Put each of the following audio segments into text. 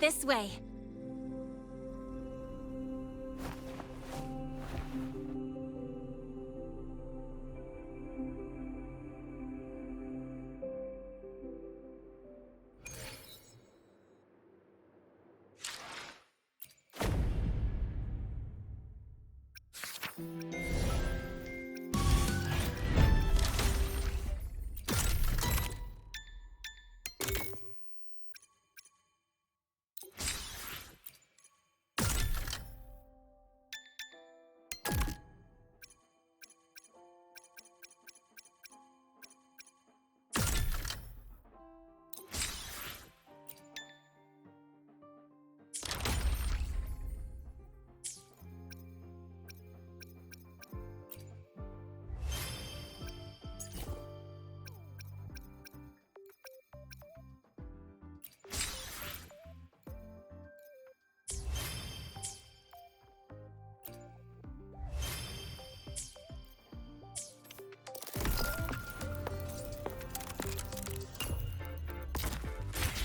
This way.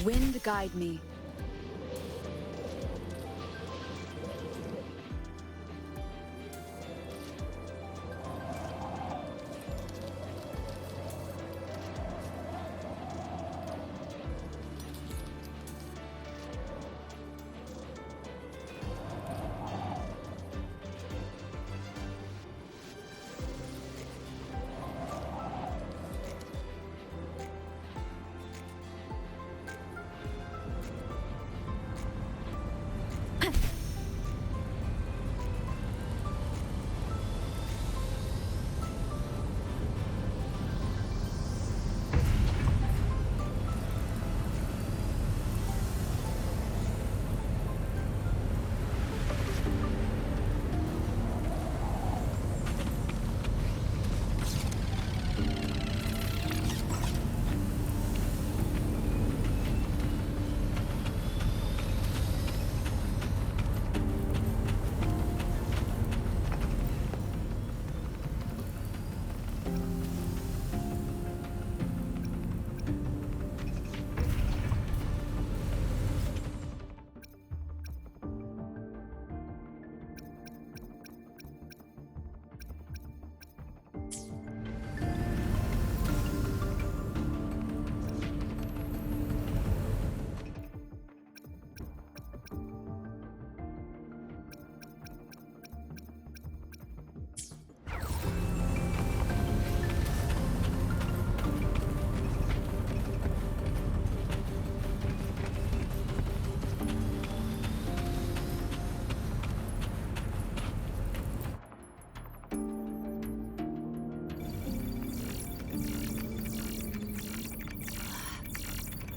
Wind guide me.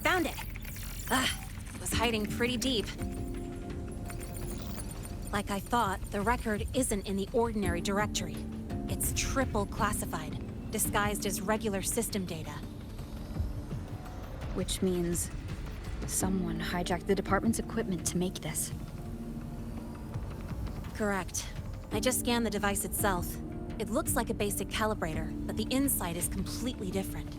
Found it! It was hiding pretty deep. Like I thought, the record isn't in the ordinary directory. It's triple classified, disguised as regular system data. Which means someone hijacked the department's equipment to make this. Correct. I just scanned the device itself. It looks like a basic calibrator, but the inside is completely different.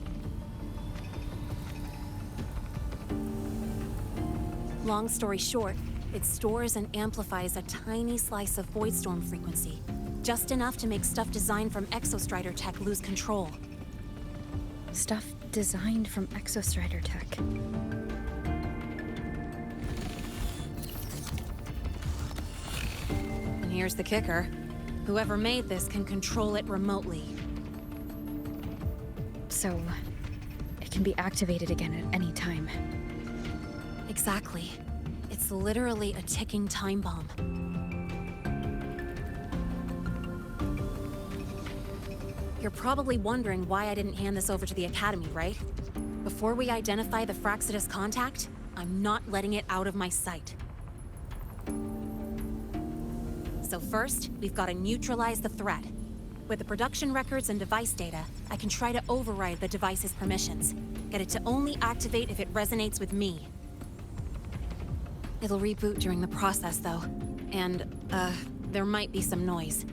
Long story short, it stores and amplifies a tiny slice of voidstorm frequency, just enough to make stuff designed from Exostrider tech lose control. Stuff designed from Exostrider tech. And here's the kicker. Whoever made this can control it remotely. So, it can be activated again at any time. Exactly. It's literally a ticking time bomb. You're probably wondering why I didn't hand this over to the Academy, right? Before we identify the Fraxidus contact, I'm not letting it out of my sight. So first, we've got to neutralize the threat. With the production records and device data, I can try to override the device's permissions. Get it to only activate if it resonates with me. It'll reboot during the process, though. And, there might be some noise.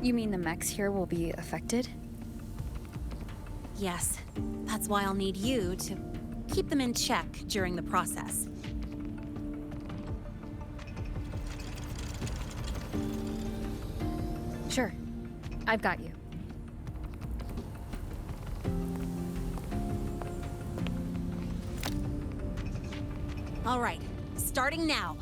You mean the mechs here will be affected? Yes, that's why I'll need you to keep them in check during the process. Sure. I've got you. All right, starting now.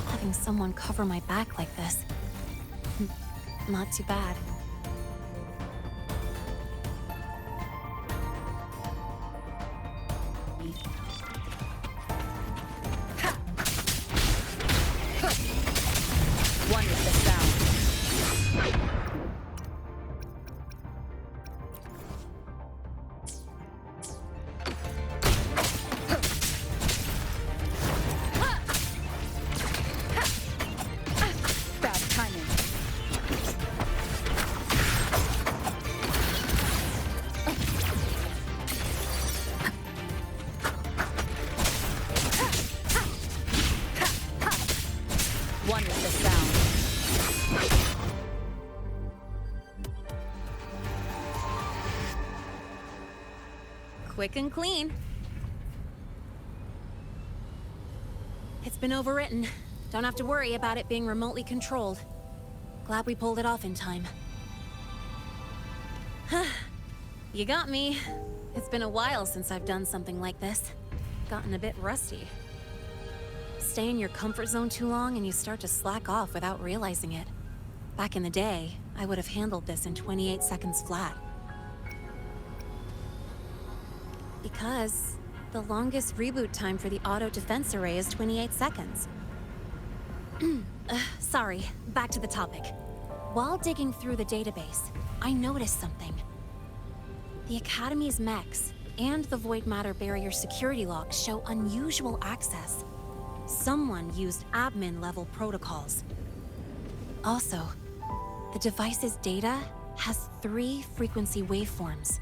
Having someone cover my back like this. Not too bad. One with the sound. Bad timing. One with the sound. Quick and clean. It's been overwritten. Don't have to worry about it being remotely controlled. Glad we pulled it off in time. You got me. It's been a while since I've done something like this. Gotten a bit rusty. Stay in your comfort zone too long and you start to slack off without realizing it. Back in the day, I would have handled this in 28 seconds flat. Because the longest reboot time for the auto defense array is 28 seconds. Sorry, back to the topic. While digging through the database, I noticed something. The Academy's mechs and the Void Matter Barrier security logs show unusual access. Someone used admin-level protocols. Also, the device's data has 3 frequency waveforms.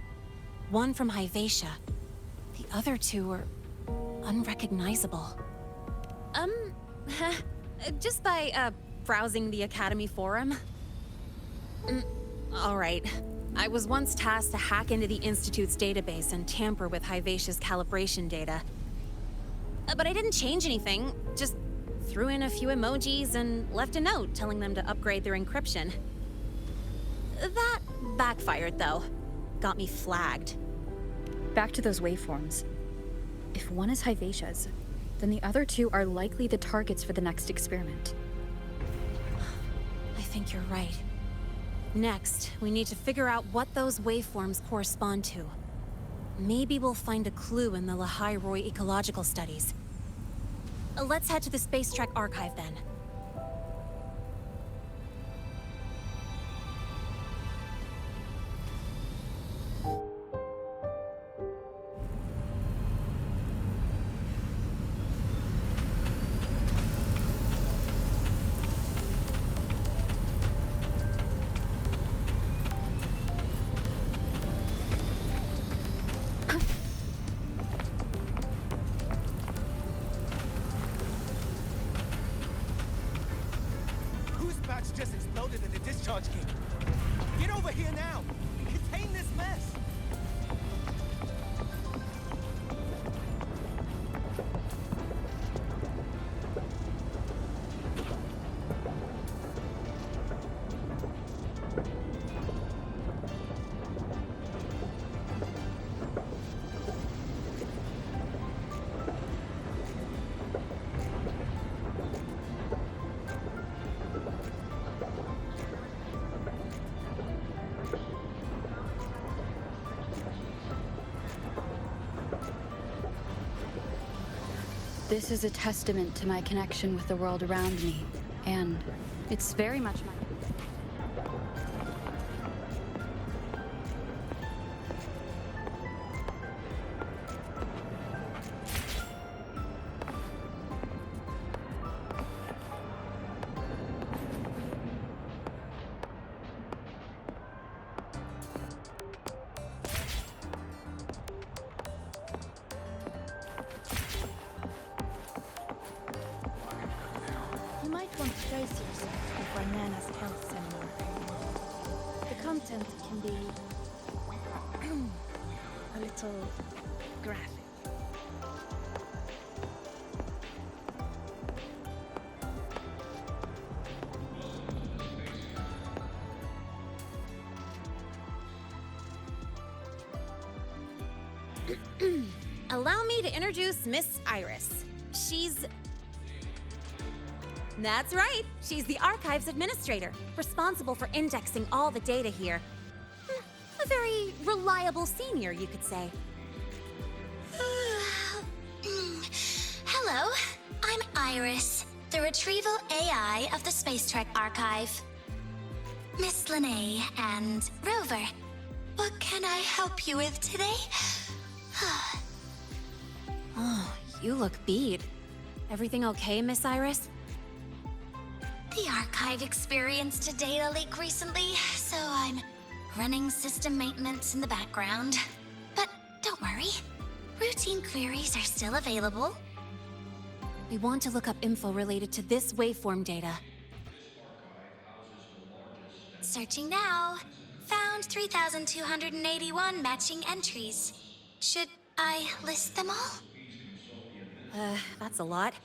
One from Hyvatia. The other 2 are unrecognizable. Just by, browsing the Academy forum. All right. I was once tasked to hack into the Institute's database and tamper with Hyvatia's calibration data. But I didn't change anything, just threw in a few emojis and left a note telling them to upgrade their encryption. That backfired, though. Got me flagged. Back to those waveforms. If one is Hyvatia's, then the other 2 are likely the targets for the next experiment. I think you're right. Next, we need to figure out what those waveforms correspond to. Maybe we'll find a clue in the Lehigh Roy ecological studies. Let's head to the Space Trek archive then. Just exploded in the discharge gate. Get over here now! Contain this mess! This is a testament to my connection with the world around me, and it's very much my... Brace yourself before Nana's health seminar. The content can be a little graphic. Allow me to introduce Miss Iris. She's... That's right. She's the Archives Administrator, responsible for indexing all the data here. A very reliable senior, you could say. Hello, I'm Iris, the Retrieval AI of the Space Trek Archive. Miss Linnae and Rover, what can I help you with today? Oh, you look beat. Everything okay, Miss Iris? The Archive experienced a data leak recently, so I'm running system maintenance in the background. But don't worry, routine queries are still available. We want to look up info related to this waveform data. Searching now. Found 3,281 matching entries. Should I list them all? That's a lot.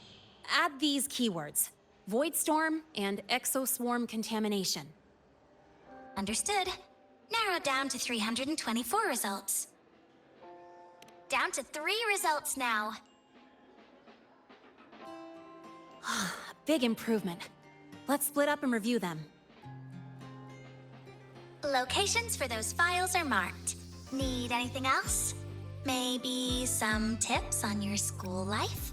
Add these keywords. Void storm and exoswarm contamination. Understood. Narrowed down to 324 results. Down to 3 results now. Big improvement. Let's split up and review them. Locations for those files are marked. Need anything else? Maybe some tips on your school life?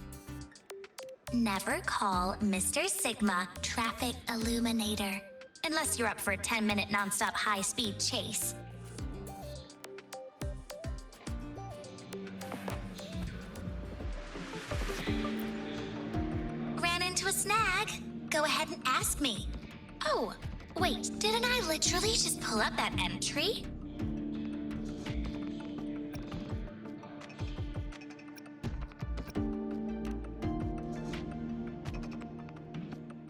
Never call Mr. Sigma Traffic Illuminator, unless you're up for a 10-minute nonstop high-speed chase. Ran into a snag? Go ahead and ask me. Oh, wait, didn't I literally just pull up that entry?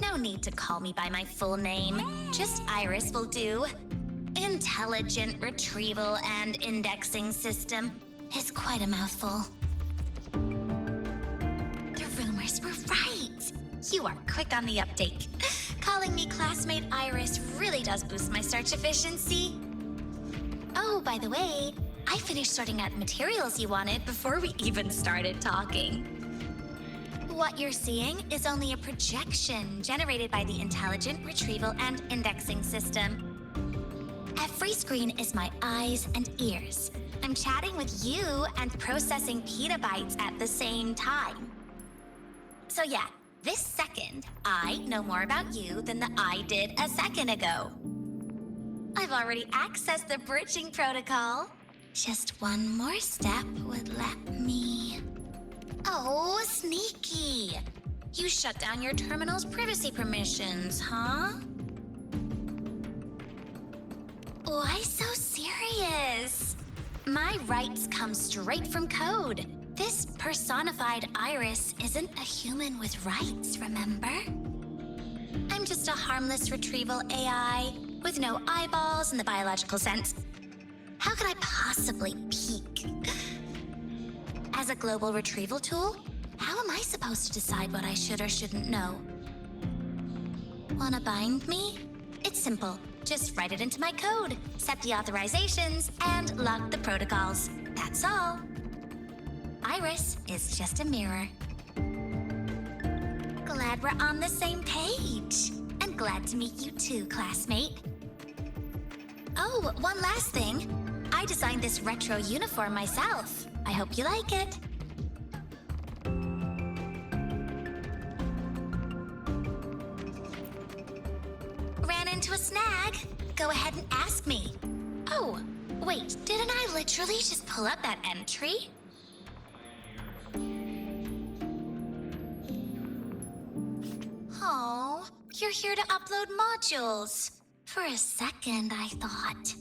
No need to call me by my full name. Just Iris will do. Intelligent Retrieval and Indexing System is quite a mouthful. The rumors were right. You are quick on the uptake. Calling me classmate Iris really does boost my search efficiency. Oh, by the way, I finished sorting out materials you wanted before we even started talking. What you're seeing is only a projection generated by the Intelligent Retrieval and Indexing System. Every screen is my eyes and ears. I'm chatting with you and processing petabytes at the same time. So yeah, this second, I know more about you than I did a second ago. I've already accessed the bridging protocol. Just one more step would let me... Oh, sneaky. You shut down your terminal's privacy permissions, huh? Why so serious? My rights come straight from code. This personified Iris isn't a human with rights, remember? I'm just a harmless retrieval AI with no eyeballs in the biological sense. How could I possibly peek? As a global retrieval tool, how am I supposed to decide what I should or shouldn't know? Wanna bind me? It's simple. Just write it into my code, set the authorizations, and lock the protocols. That's all. Iris is just a mirror. Glad we're on the same page. And glad to meet you too, classmate. Oh, one last thing. I designed this retro uniform myself. I hope you like it. Ran into a snag? Go ahead and ask me. Oh, wait, didn't I literally just pull up that entry? Oh, you're here to upload modules. For a second, I thought.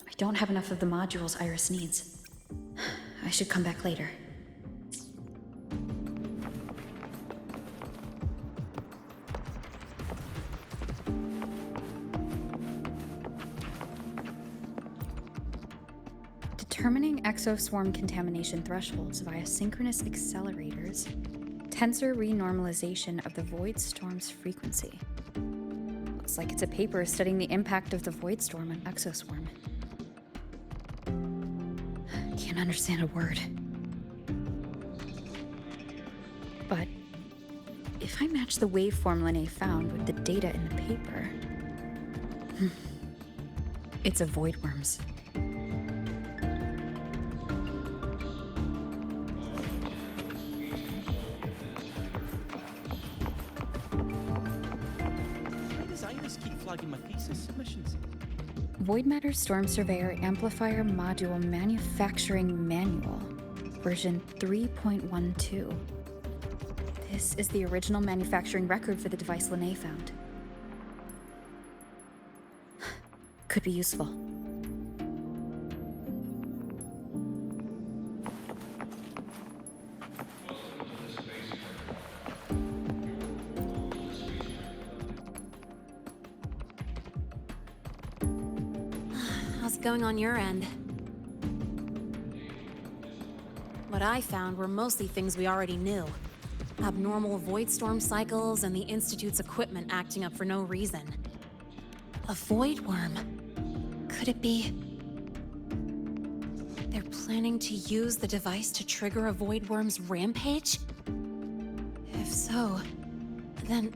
I don't have enough of the modules Iris needs. I should come back later. Determining exoswarm contamination thresholds via synchronous accelerators. Tensor renormalization of the void storm's frequency. Looks like it's a paper studying the impact of the void storm on exoswarm. Can't understand a word. But if I match the waveform Linnae found with the data in the paper, it's a void worms. Why does Iris keep flagging my thesis submissions? Void Matter Storm Surveyor Amplifier Module Manufacturing Manual, version 3.12. This is the original manufacturing record for the device Linnae found. Could be useful. How's it going on your end? What I found were mostly things we already knew. Abnormal void storm cycles and the Institute's equipment acting up for no reason. A void worm. Could it be... they're planning to use the device to trigger a void worm's rampage? If so, then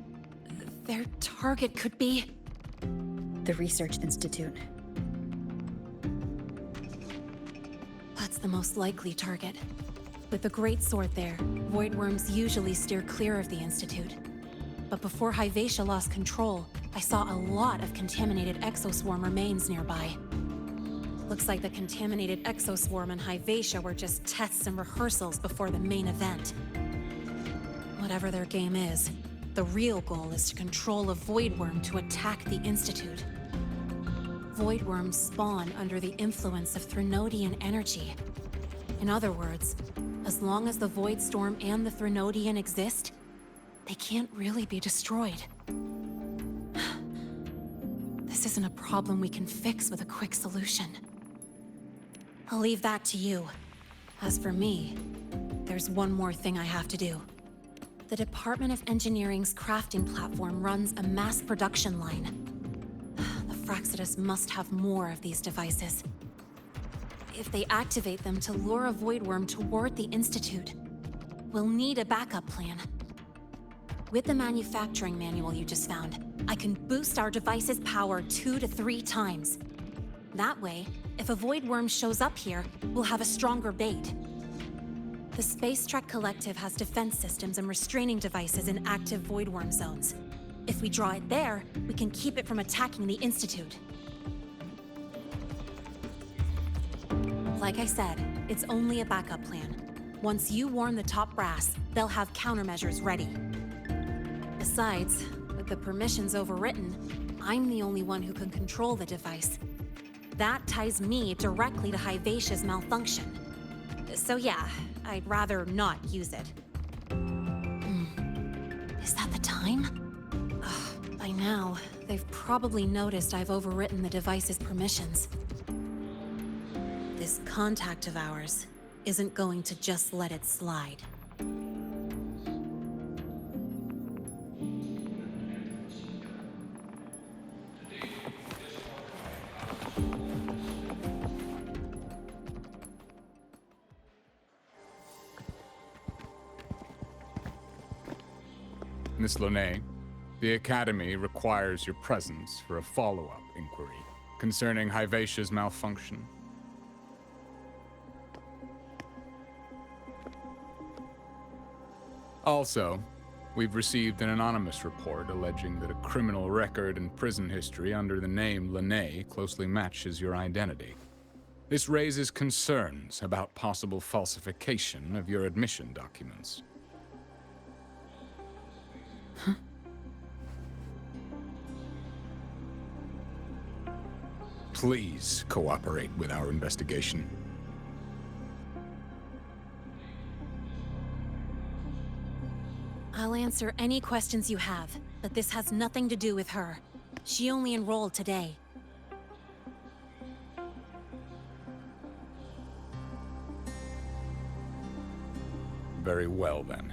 their target could be... The Research Institute. That's the most likely target. With the Great Sword there, void worms usually steer clear of the Institute. But before Hyvatia lost control, I saw a lot of contaminated exoswarm remains nearby. Looks like the contaminated exoswarm and Hyvatia were just tests and rehearsals before the main event. Whatever their game is, the real goal is to control a void worm to attack the Institute. Void worms spawn under the influence of Threnodian energy. In other words, as long as the Void Storm and the Threnodian exist, they can't really be destroyed. This isn't a problem we can fix with a quick solution. I'll leave that to you. As for me, there's one more thing I have to do. The Department of Engineering's crafting platform runs a mass production line. The Fraxidus must have more of these devices. If they activate them to lure a void worm toward the Institute, we'll need a backup plan. With the manufacturing manual you just found, I can boost our device's power 2 to 3 times. That way, if a void worm shows up here, we'll have a stronger bait. The Space Trek Collective has defense systems and restraining devices in active void worm zones. If we draw it there, we can keep it from attacking the Institute. Like I said, it's only a backup plan. Once you warn the top brass, they'll have countermeasures ready. Besides, with the permissions overwritten, I'm the only one who can control the device. That ties me directly to Hyvatia's malfunction. So yeah, I'd rather not use it. Is that the time? Ugh, by now, they've probably noticed I've overwritten the device's permissions. This contact of ours isn't going to just let it slide. Miss Linnae, the Academy requires your presence for a follow-up inquiry concerning Hyvatia's malfunction. Also, we've received an anonymous report alleging that a criminal record and prison history under the name Linnae closely matches your identity. This raises concerns about possible falsification of your admission documents. Please cooperate with our investigation. I'll answer any questions you have, but this has nothing to do with her. She only enrolled today. Very well, then.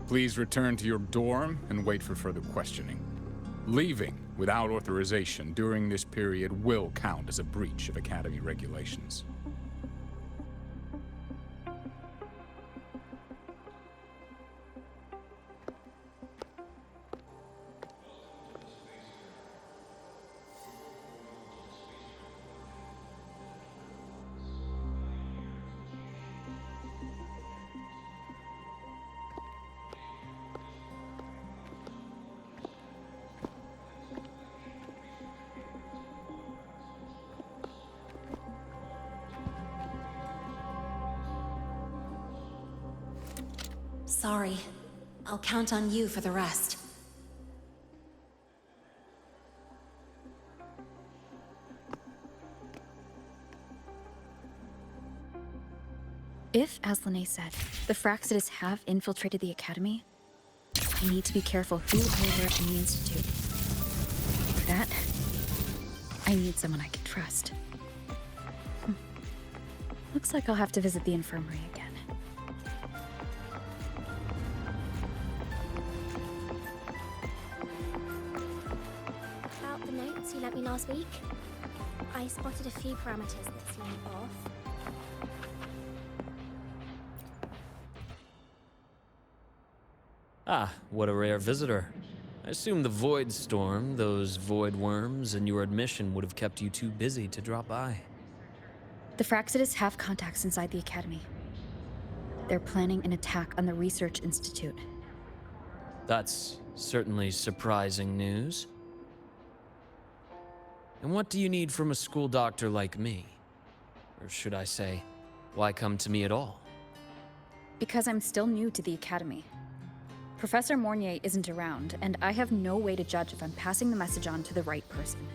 Please return to your dorm and wait for further questioning. Leaving without authorization during this period will count as a breach of Academy regulations. Sorry. I'll count on you for the rest. If, as Lene said, the Fraxidus have infiltrated the Academy, I need to be careful who I alert in the Institute. For that, I need someone I can trust. Looks like I'll have to visit the infirmary again. About the notes you lent me last week, I spotted a few parameters that seemed off. Ah, what a rare visitor. I assume the Void Storm, those Void Worms, and your admission would have kept you too busy to drop by. The Fraxidus have contacts inside the Academy. They're planning an attack on the Research Institute. That's certainly surprising news. And what do you need from a school doctor like me? Or should I say, why come to me at all? Because I'm still new to the Academy. Professor Mornier isn't around, and I have no way to judge if I'm passing the message on to the right person.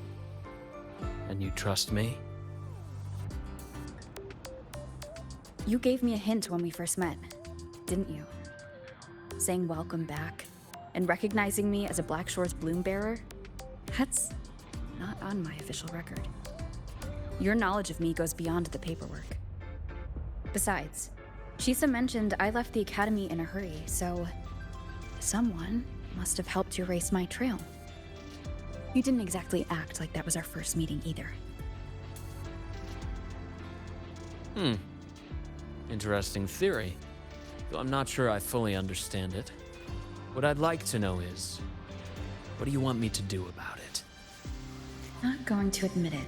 And you trust me? You gave me a hint when we first met, didn't you? Saying welcome back, and recognizing me as a Black Shore's bloom bearer? That's not on my official record. Your knowledge of me goes beyond the paperwork. Besides, Shisa mentioned I left the Academy in a hurry, so someone must have helped you erase my trail. You didn't exactly act like that was our first meeting either. Interesting theory, though I'm not sure I fully understand it. What I'd like to know is, what do you want me to do about it? Not going to admit it.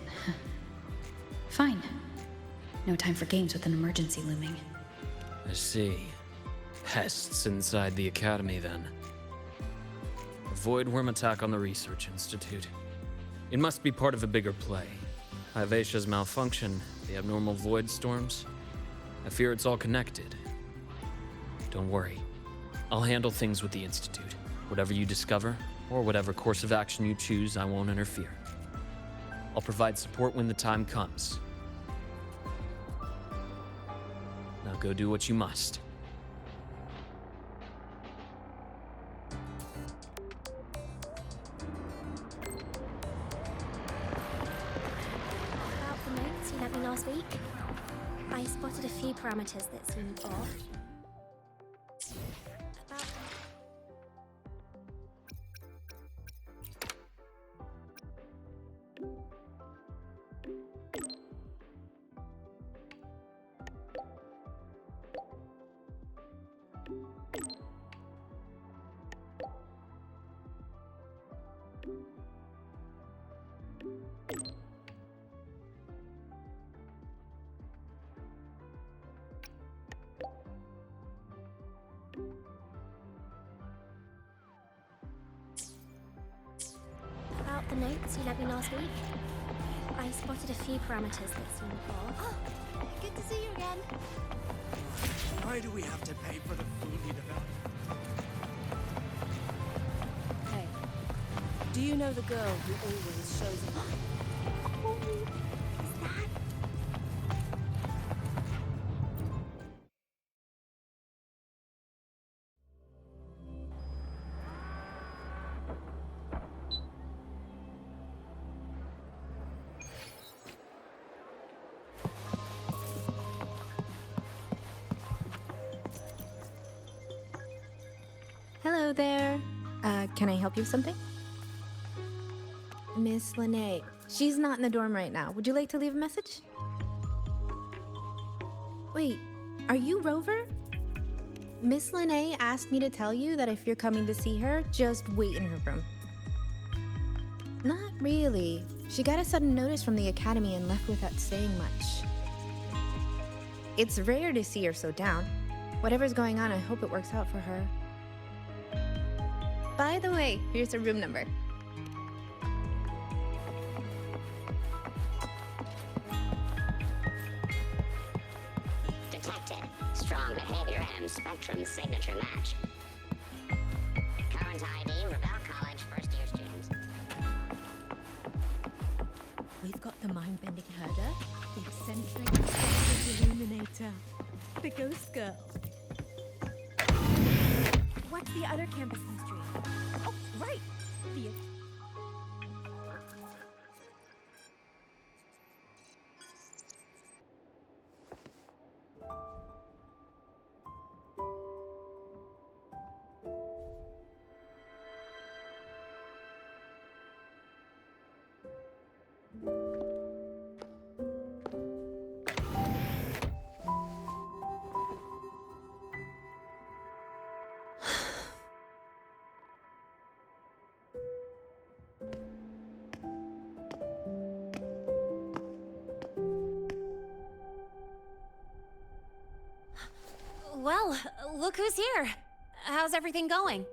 Fine. No time for games with an emergency looming. I see. Pests inside the Academy, then. A Void Worm attack on the Research Institute. It must be part of a bigger play. Hivacia's malfunction, the abnormal Void Storms. I fear it's all connected. Don't worry. I'll handle things with the Institute. Whatever you discover, or whatever course of action you choose, I won't interfere. I'll provide support when the time comes. Now go do what you must. About the notes you lent me last week, I spotted a few parameters that seemed off. About the notes you lent me last week, I spotted a few parameters that seemed off. Good to see you again. Why do we have to pay for the food we develop? Hey, do you know the girl who always shows up? there. Can I help you with something? Miss Lene. She's not in the dorm right now. Would you like to leave a message? Wait, are you Rover? Miss Lene asked me to tell you that if you're coming to see her, just wait in her room. Not really. She got a sudden notice from the academy and left without saying much. It's rare to see her so down. Whatever's going on, I hope it works out for her. By the way, here's her room number. Detected. Strong behavior and spectrum signature match. Current ID, Rebel College first-year student. We've got the mind-bending herder, the eccentric spectral illuminator, the ghost girl. What's the other campus mystery? Oh, right! The... Well, look who's here. How's everything going?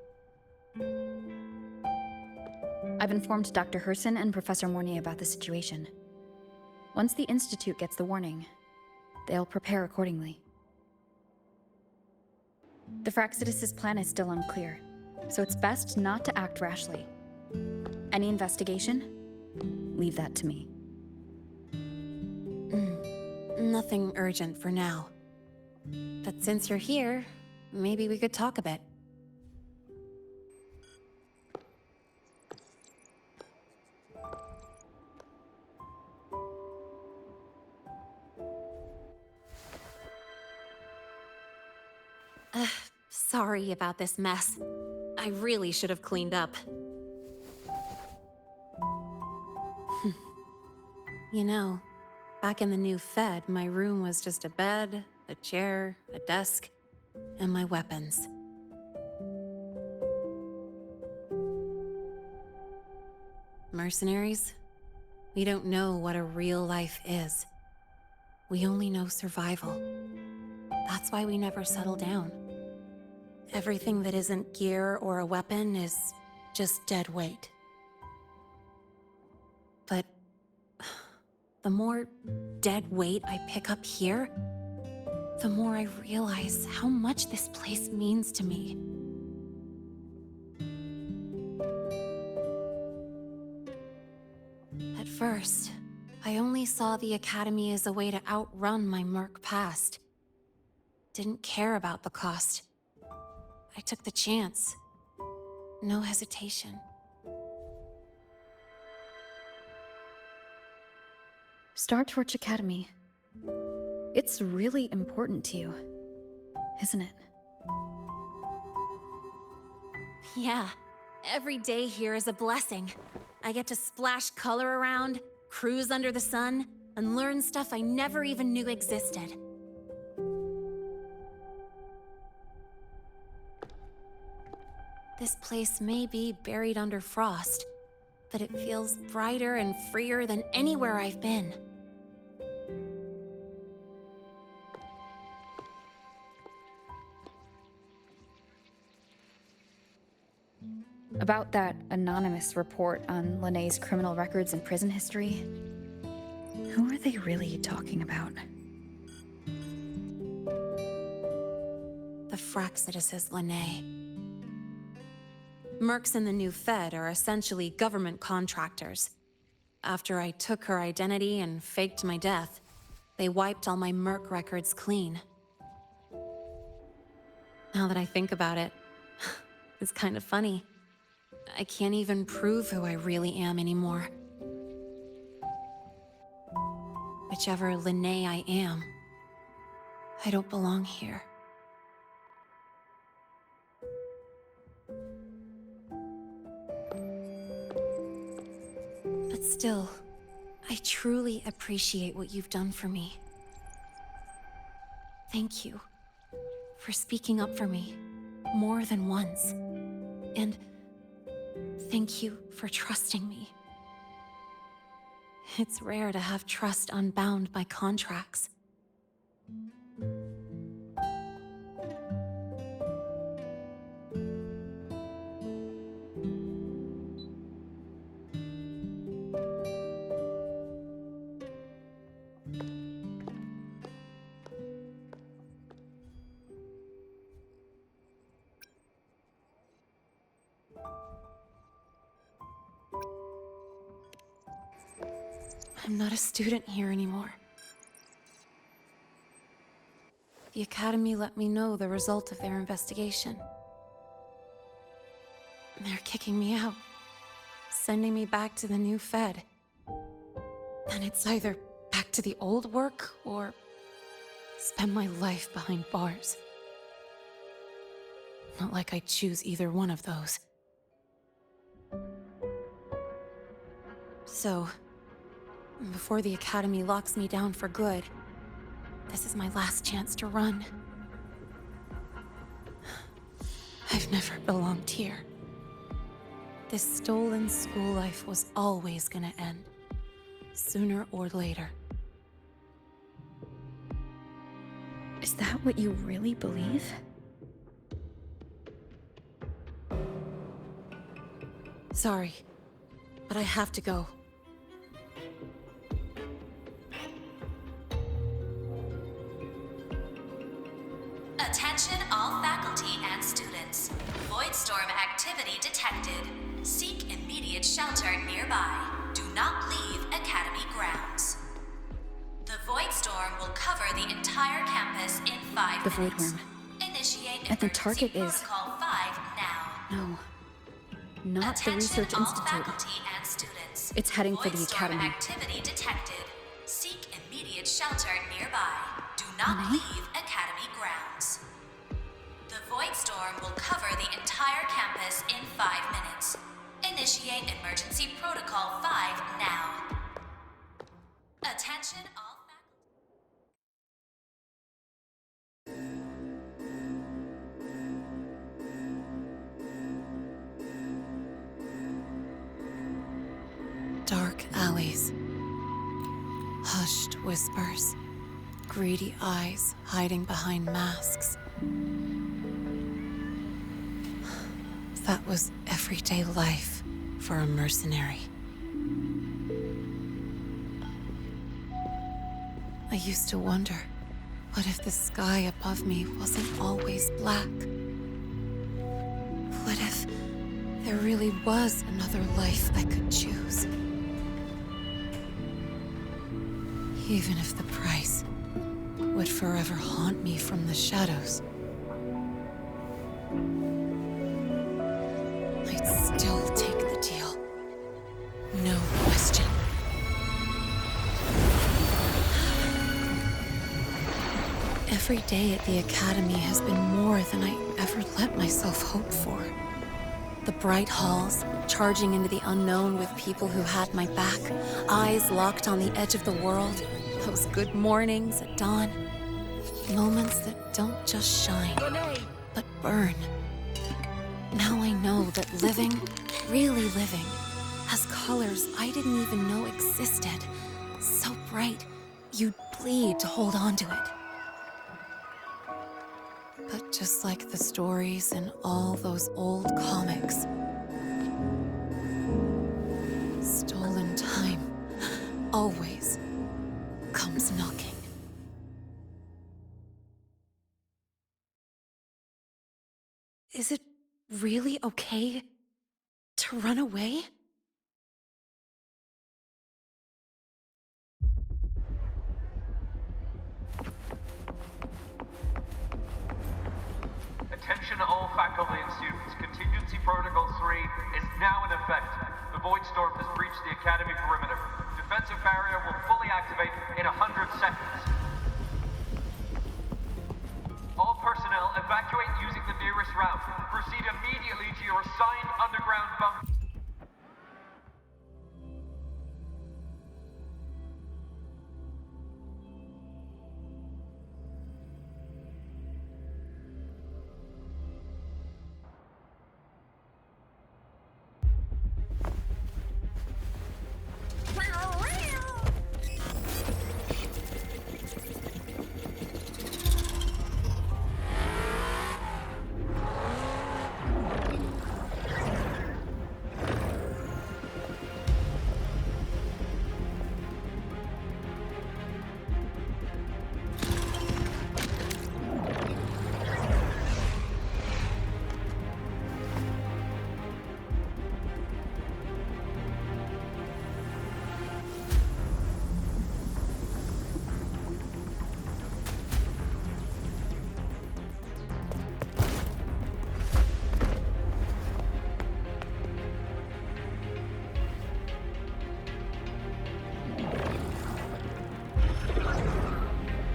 I've informed Dr. Herson and Professor Mornay about the situation. Once the Institute gets the warning, they'll prepare accordingly. The Fraxidus' plan is still unclear, so it's best not to act rashly. Any investigation? Leave that to me. Nothing urgent for now. But since you're here, maybe we could talk a bit. Sorry about this mess. I really should have cleaned up. You know, back in the new Fed, my room was just a bed, a chair, a desk, and my weapons. Mercenaries? We don't know what a real life is. We only know survival. That's why we never settle down. Everything that isn't gear or a weapon is just dead weight. But the more dead weight I pick up here, the more I realize how much this place means to me. At first, I only saw the Academy as a way to outrun my merc past. Didn't care about the cost. I took the chance. No hesitation. Star Torch Academy. It's really important to you, isn't it? Yeah, every day here is a blessing. I get to splash color around, cruise under the sun, and learn stuff I never even knew existed. This place may be buried under frost, but it feels brighter and freer than anywhere I've been. About that anonymous report on Lene's criminal records and prison history, who are they really talking about? The Fraxidus is Lene. Mercs in the new Fed are essentially government contractors. After I took her identity and faked my death, they wiped all my merc records clean. Now that I think about it, it's kind of funny. I can't even prove who I really am anymore. Whichever Lene I am, I don't belong here. Still, I truly appreciate what you've done for me. Thank you for speaking up for me more than once. And thank you for trusting me. It's rare to have trust unbound by contracts. I'm not a student here anymore. The Academy let me know the result of their investigation. They're kicking me out, sending me back to the new Fed. And it's either back to the old work, or spend my life behind bars. Not like I choose either one of those. So, before the Academy locks me down for good, this is my last chance to run. I've never belonged here. This stolen school life was always gonna end, sooner or later. Is that what you really believe? Sorry, but I have to go. Attention all faculty and students. Void storm activity detected. Seek immediate shelter nearby. Do not leave Academy grounds. The void storm will cover the entire campus in 5 The void minutes. worm. Initiate And the emergency target is- protocol 5 now. No. Not the Attention Research all Institute. faculty and students. It's heading for Void the storm Academy. activity detected. Seek immediate shelter nearby. Do not Renee? leave Academy grounds. The void storm will cover the entire campus in 5 minutes. Initiate emergency protocol 5 now. Attention all faculty. Dark alleys. Hushed whispers. Greedy eyes hiding behind masks. That was everyday life for a mercenary. I used to wonder, what if the sky above me wasn't always black? What if there really was another life I could choose? Even if the price would forever haunt me from the shadows, I'd still take the deal. No question. Every day at the Academy has been more than I ever let myself hope for. The bright halls, charging into the unknown with people who had my back, eyes locked on the edge of the world, those good mornings at dawn, moments that don't just shine, but burn. Now I know that living, really living, has colors I didn't even know existed. So bright, you'd bleed to hold on to it. But just like the stories in all those old comics, stolen time always comes knocking. Is it really okay to run away? Attention all faculty and students. Contingency Protocol 3 is now in effect. The Void Storm has breached the Academy perimeter. Defensive barrier will fully activate in 100 seconds. All personnel evacuate using the nearest route. Proceed immediately to your assigned underground bunker.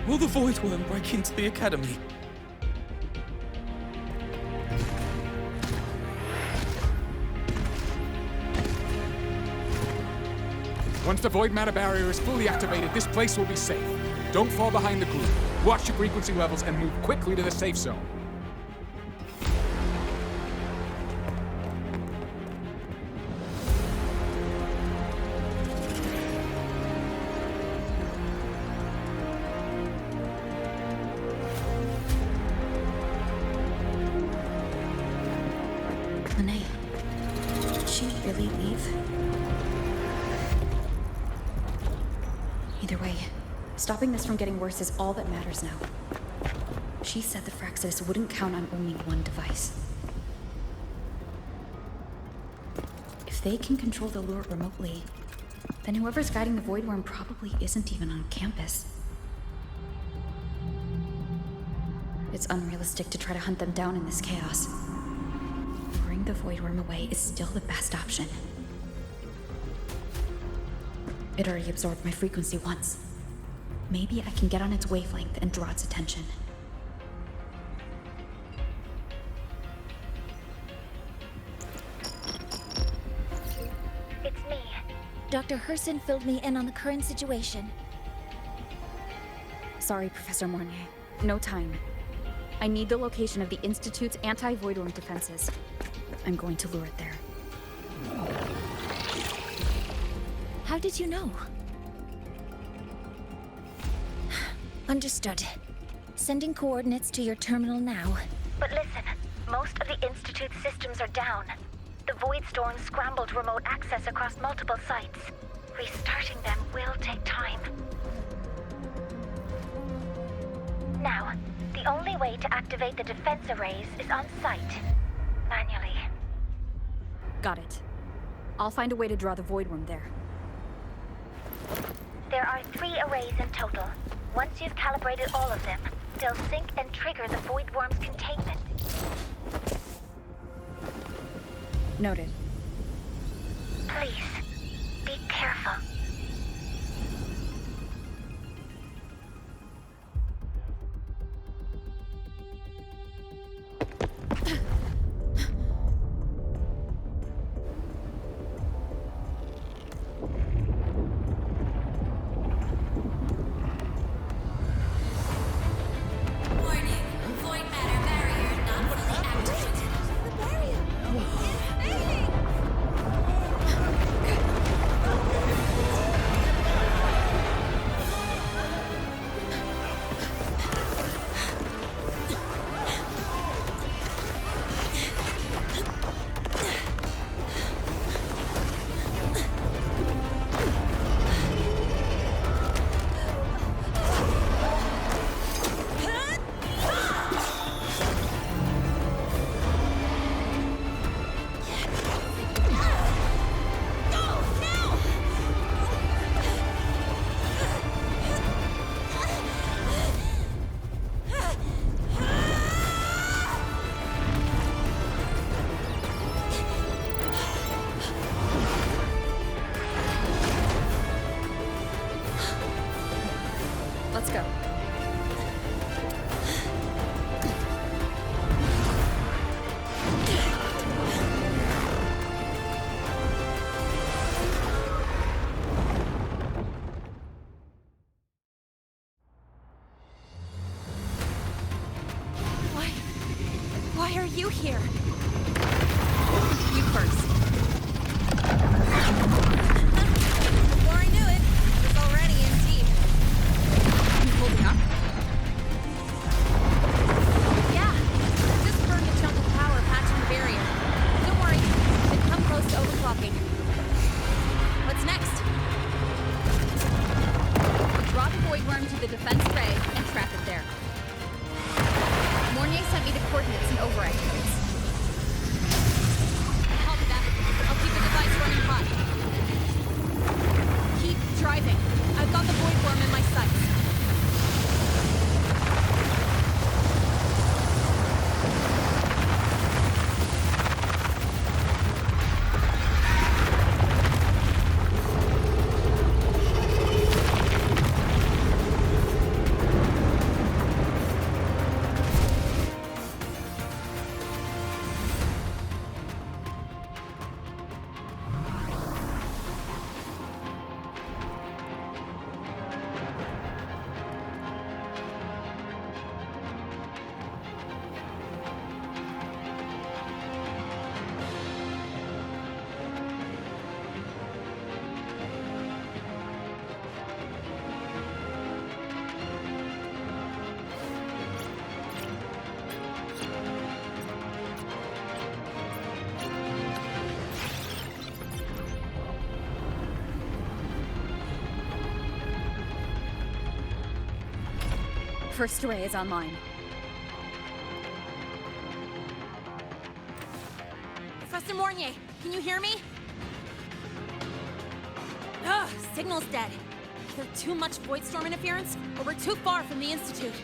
Will the Void Worm break into the Academy? Once the void matter barrier is fully activated, this place will be safe. Don't fall behind the group. Watch your frequency levels and move quickly to the safe zone. Lene, did she really leave? Either way, stopping this from getting worse is all that matters now. She said the Fraxis wouldn't count on only one device. If they can control the lure remotely, then whoever's guiding the Void Worm probably isn't even on campus. It's unrealistic to try to hunt them down in this chaos. Luring the Void Worm away is still the best option. It already absorbed my frequency once. Maybe I can get on its wavelength and draw its attention. It's me. Dr. Herson filled me in on the current situation. Sorry, Professor Mornier. No time. I need the location of the Institute's anti-Void Worm defenses. I'm going to lure it there. How did you know? Understood. Sending coordinates to your terminal now. But listen, most of the Institute's systems are down. The Void Storm scrambled remote access across multiple sites. Restarting them will take time. Now, the only way to activate the defense arrays is on site. Manually. Got it. I'll find a way to draw the Void Worm there. There are 3 arrays in total. Once you've calibrated all of them, they'll sync and trigger the Void Worm's containment. Noted. Please, be careful. Let's go. Why are you here? You first. Before I knew it, I was already in deep. You holding up? Yeah. Just burned a chunk of power patching the barrier. Don't worry, they've come close to overclocking. What's next? Draw the Void Worm to the defense array and trap it there. Mornier sent me the coordinates and override codes. Copy that. I'll keep the device running hot. Keep driving. I've got the Void Worm in my sights. first array is online. Professor Mornier, can you hear me? Ugh, signal's dead. Either too much void storm interference, or we're too far from the Institute.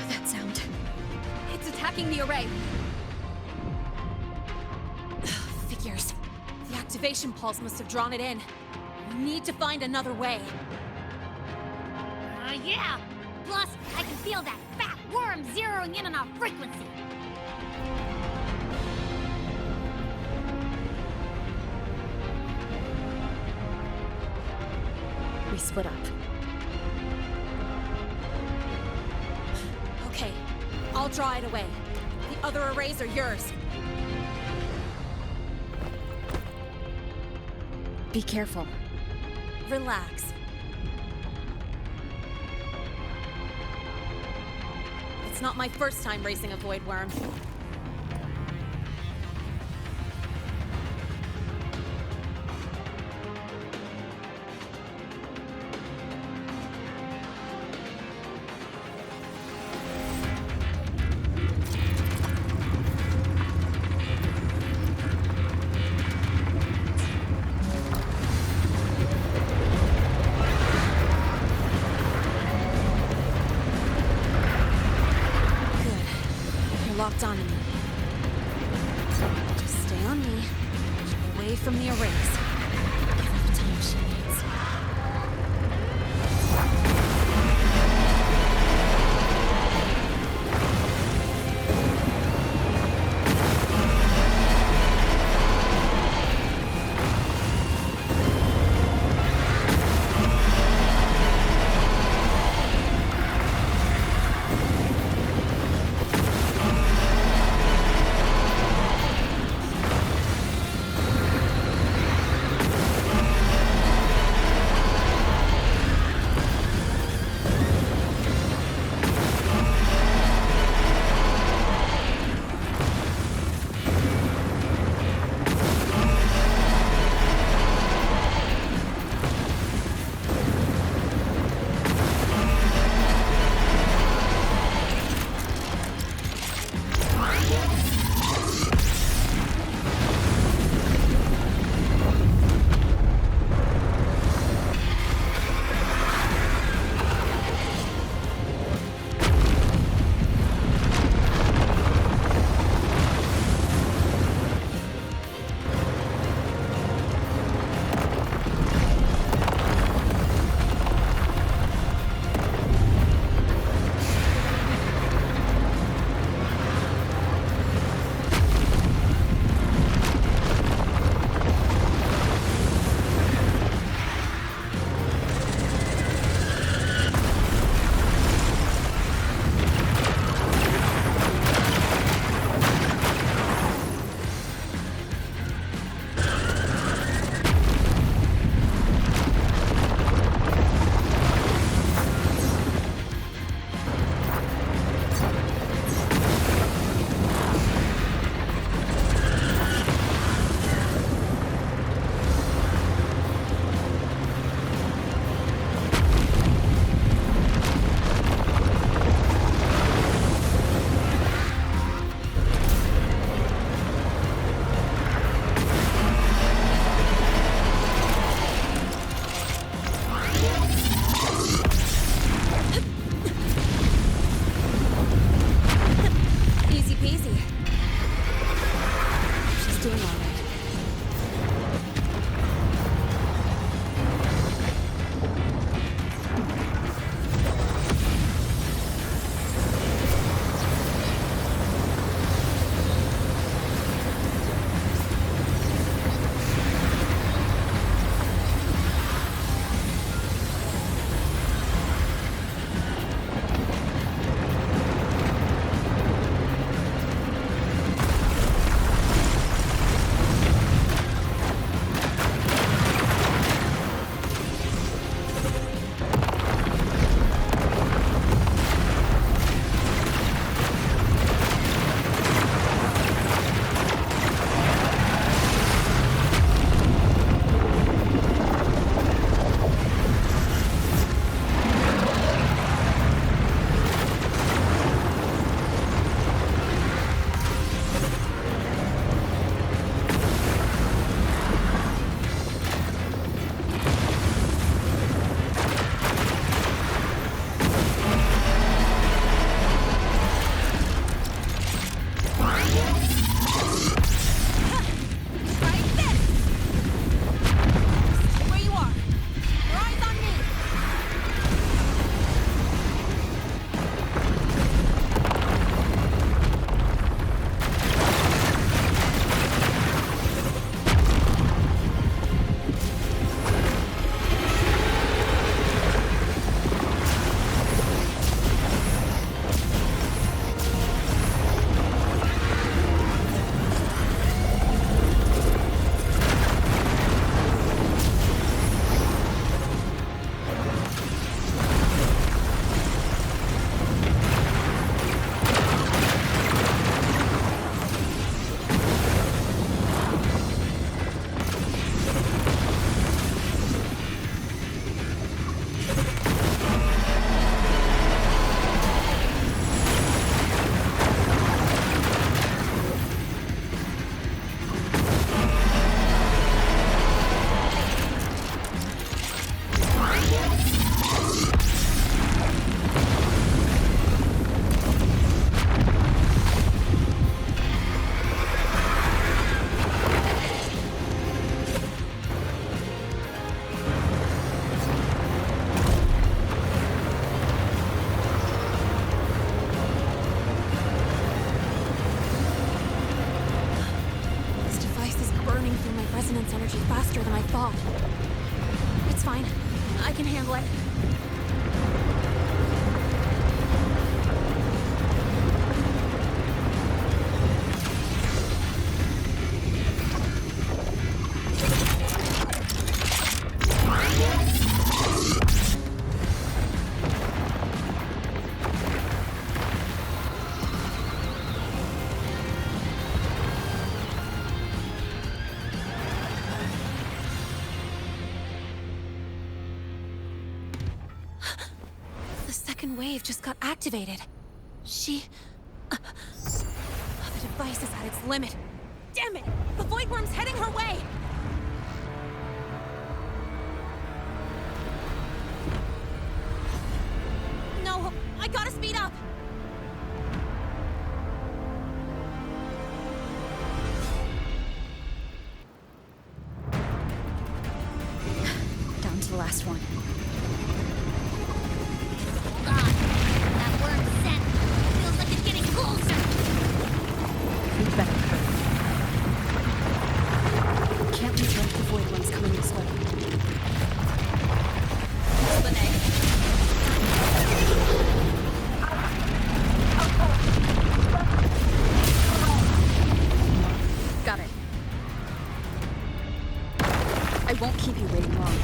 That sound. It's attacking the array. Figures. The activation pulse must have drawn it in. We need to find another way. Yeah! Plus, I can feel that fat worm zeroing in on our frequency. We split up. Okay, I'll draw it away. The other arrays are yours. Be careful. Relax. It's not my first time racing a void worm. Locked on in energy faster than I thought. It's fine. I can handle it. The second wave just got activated. The device is at its limit. Damn it! The Void Worm's heading her way! No, I gotta speed up! Down to the last one. That word scent feels like it's getting closer. We'd better hurry. Can't we let the Void Ones coming this way? Lene. Got it. I won't keep you waiting long.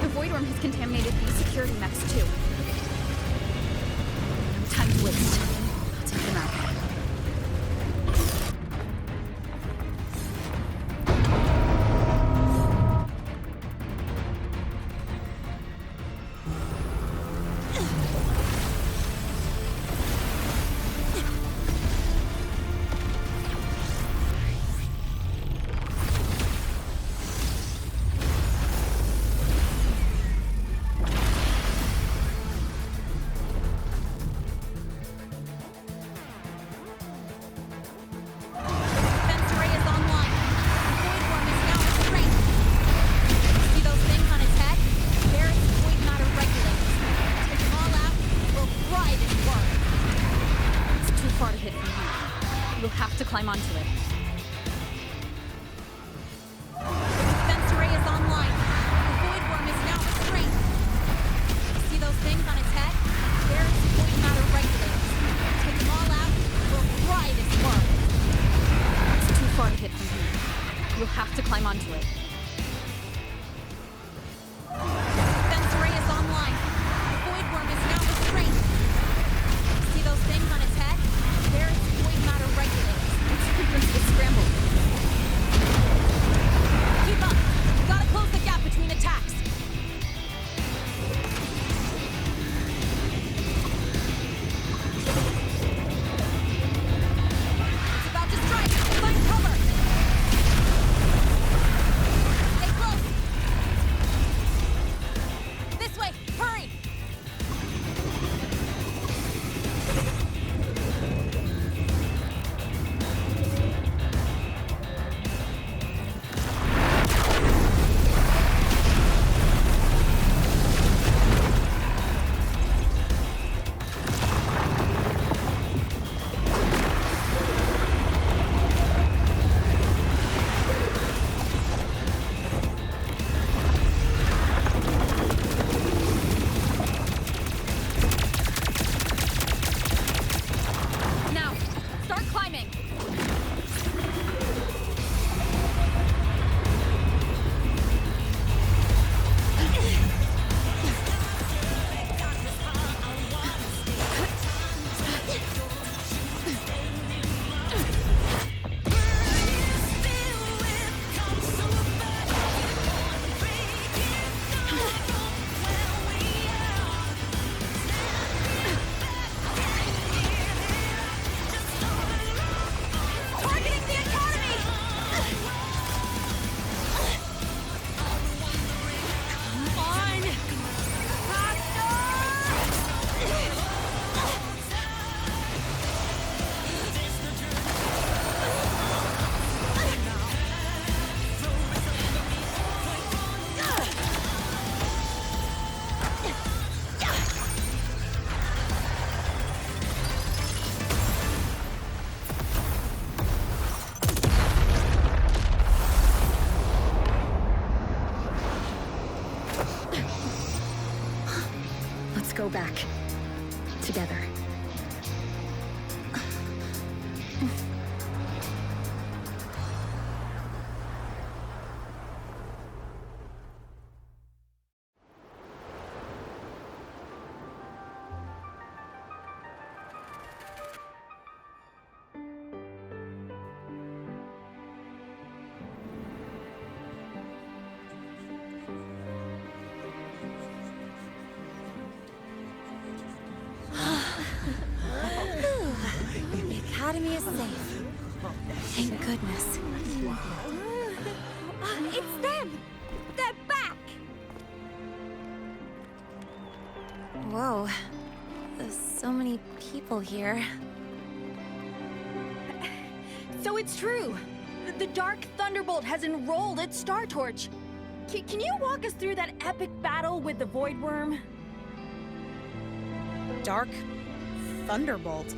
The Void Worm has contaminated these security mechs too. No time to waste. I'll take them out. Defense array is online. The Void Worm is now in strength. See those things on its head? They're its void matter regulators. Take them all out, and we'll ride its work. It's too far to hit from here. You'll have to climb onto it. Defense array is online. The Void Worm is now in strength. See those things on its head? They're its void matter regulators. Take them all out, and we'll ride its work. It's too far to hit from here. You'll have to climb onto it. Defense array is online. The Void Worm is now in strength. See those things on its head? They're its void matter regulators. Frequency is go back. Together. The Academy is safe. Thank goodness. It's them! They're back! Whoa. There's so many people here. So it's true. The Dark Thunderbolt has enrolled at Star Torch. Can you walk us through that epic battle with the Void Worm? Dark Thunderbolt.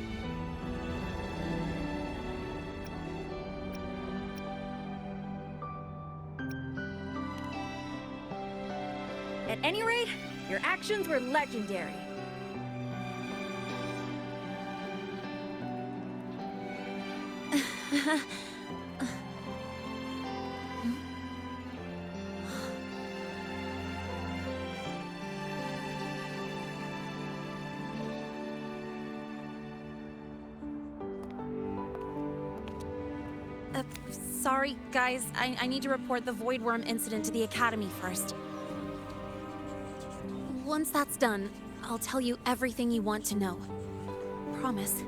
At any rate, your actions were legendary. Sorry, guys. I need to report the Void Worm incident to the Academy first. Once that's done, I'll tell you everything you want to know. Promise.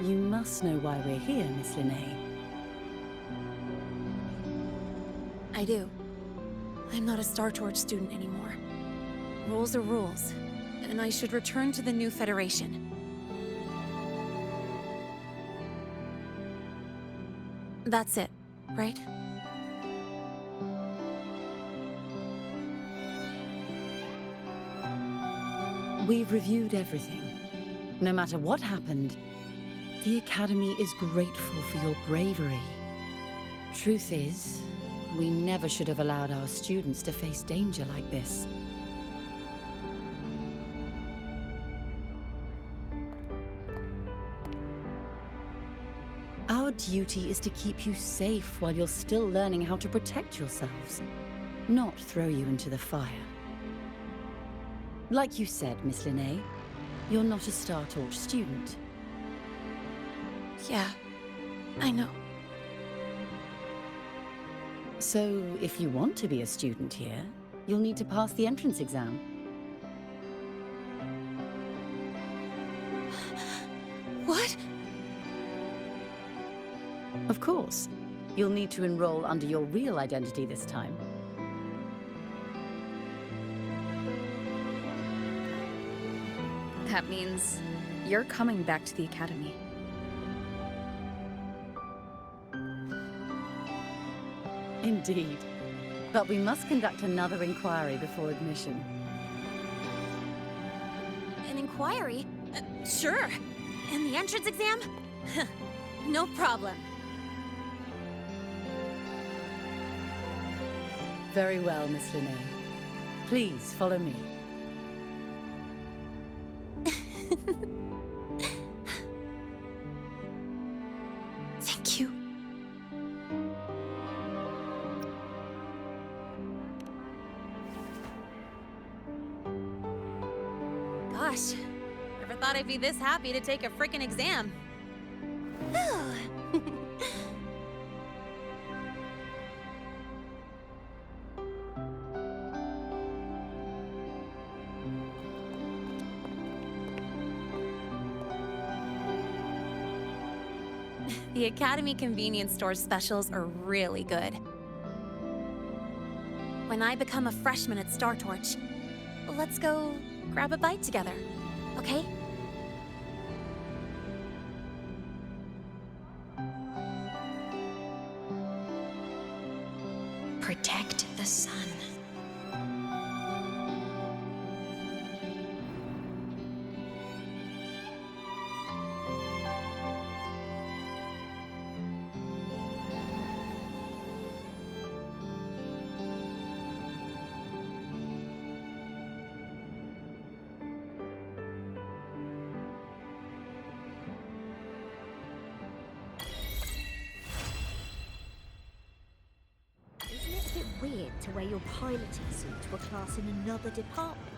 You must know why we're here, Miss Linnea. I do. I'm not a Star Torch student anymore. Rules are rules, and I should return to the new Federation. That's it, right? We've reviewed everything. No matter what happened, the Academy is grateful for your bravery. Truth is, we never should have allowed our students to face danger like this. Our duty is to keep you safe while you're still learning how to protect yourselves, not throw you into the fire. Like you said, Miss Linnea, you're not a Star Torch student. Yeah, I know. So, if you want to be a student here, you'll need to pass the entrance exam. What? Of course. You'll need to enroll under your real identity this time. That means you're coming back to the Academy. Indeed. But we must conduct another inquiry before admission. An inquiry? Sure. And the entrance exam? No problem. Very well, Miss Linnea. Please, follow me. Thank you. Gosh, never thought I'd be this happy to take a frickin' exam. The Academy convenience store specials are really good. When I become a freshman at Star Torch, let's go grab a bite together, okay? Protect the sun. to wear your piloting suit to a class in another department.